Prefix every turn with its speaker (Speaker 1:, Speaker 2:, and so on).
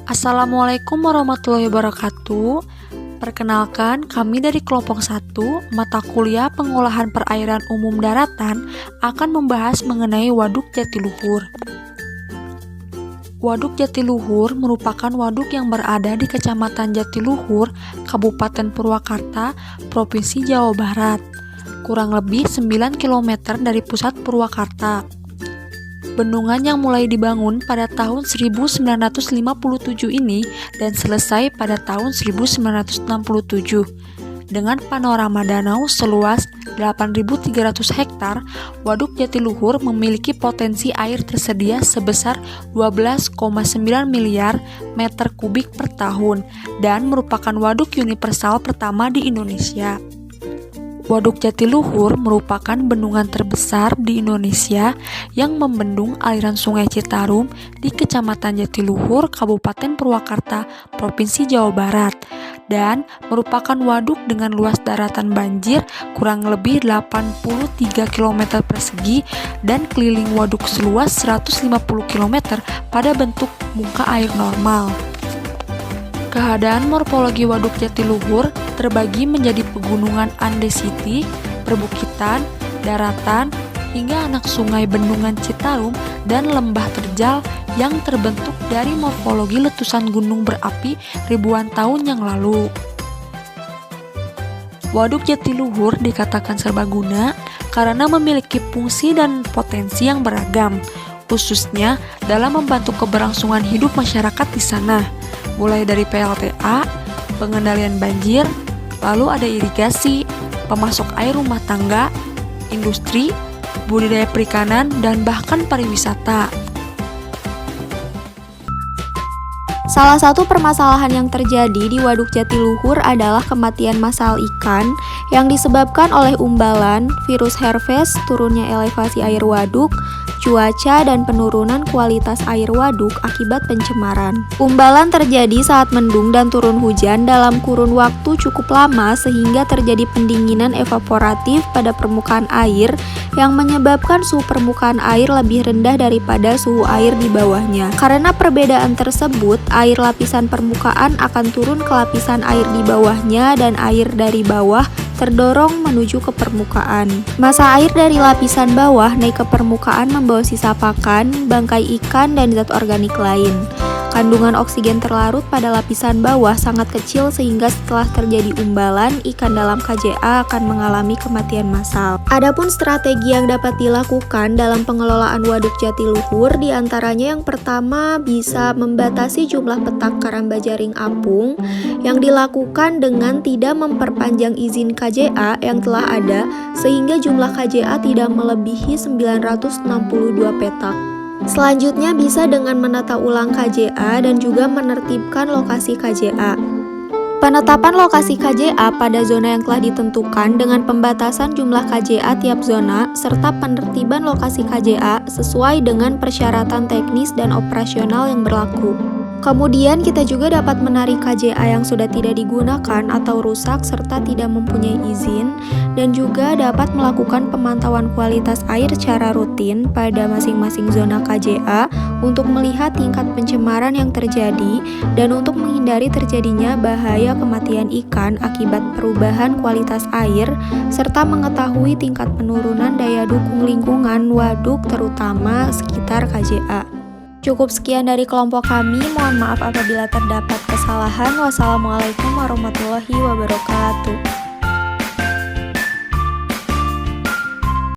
Speaker 1: Assalamualaikum warahmatullahi wabarakatuh. Perkenalkan, kami dari kelompok 1, mata kuliah pengolahan perairan umum daratan akan membahas mengenai Waduk Jatiluhur. Waduk Jatiluhur merupakan waduk yang berada di Kecamatan Jatiluhur, Kabupaten Purwakarta, Provinsi Jawa Barat, kurang lebih 9 km dari pusat Purwakarta. Bendungan yang mulai dibangun pada tahun 1957 ini dan selesai pada tahun 1967 dengan panorama danau seluas 8.300 hektar. Waduk Jatiluhur memiliki potensi air tersedia sebesar 12,9 miliar meter kubik per tahun dan merupakan waduk universal pertama di Indonesia. Waduk Jatiluhur merupakan bendungan terbesar di Indonesia yang membendung aliran Sungai Citarum di Kecamatan Jatiluhur, Kabupaten Purwakarta, Provinsi Jawa Barat, dan merupakan waduk dengan luas daratan banjir kurang lebih 83 km persegi dan keliling waduk seluas 150 km pada bentuk muka air normal. Keadaan morfologi Waduk Jatiluhur terbagi menjadi pegunungan andesiti, perbukitan, daratan, hingga anak sungai bendungan Citarum dan lembah terjal yang terbentuk dari morfologi letusan gunung berapi ribuan tahun yang lalu. Waduk Jatiluhur dikatakan serbaguna karena memiliki fungsi dan potensi yang beragam, khususnya dalam membantu keberlangsungan hidup masyarakat di sana, mulai dari PLTA, pengendalian banjir, lalu ada irigasi, pemasok air rumah tangga, industri, budidaya perikanan, dan bahkan pariwisata.
Speaker 2: Salah satu permasalahan yang terjadi di Waduk Jatiluhur adalah kematian massal ikan yang disebabkan oleh umbalan, virus Herpes, turunnya elevasi air waduk, cuaca, dan penurunan kualitas air waduk akibat pencemaran. Umbalan terjadi saat mendung dan turun hujan dalam kurun waktu cukup lama sehingga terjadi pendinginan evaporatif pada permukaan air yang menyebabkan suhu permukaan air lebih rendah daripada suhu air di bawahnya. Karena perbedaan tersebut, air lapisan permukaan akan turun ke lapisan air di bawahnya dan air dari bawah terdorong menuju ke permukaan. Massa air dari lapisan bawah naik ke permukaan membawa sisa pakan, bangkai ikan, dan zat organik lain. Kandungan oksigen terlarut pada lapisan bawah sangat kecil sehingga setelah terjadi umbalan, ikan dalam KJA akan mengalami kematian massal. Adapun strategi yang dapat dilakukan dalam pengelolaan Waduk Jatiluhur diantaranya yang pertama bisa membatasi jumlah petak karamba jaring apung yang dilakukan dengan tidak memperpanjang izin KJA yang telah ada sehingga jumlah KJA tidak melebihi 962 petak. Selanjutnya bisa dengan menata ulang KJA dan juga menertibkan lokasi KJA. Penetapan lokasi KJA pada zona yang telah ditentukan dengan pembatasan jumlah KJA tiap zona serta penertiban lokasi KJA sesuai dengan persyaratan teknis dan operasional yang berlaku. Kemudian kita juga dapat menarik KJA yang sudah tidak digunakan atau rusak serta tidak mempunyai izin dan juga dapat melakukan pemantauan kualitas air secara rutin pada masing-masing zona KJA untuk melihat tingkat pencemaran yang terjadi dan untuk menghindari terjadinya bahaya kematian ikan akibat perubahan kualitas air serta mengetahui tingkat penurunan daya dukung lingkungan waduk terutama sekitar KJA. Cukup sekian dari kelompok kami, mohon maaf apabila terdapat kesalahan. Wassalamualaikum warahmatullahi wabarakatuh.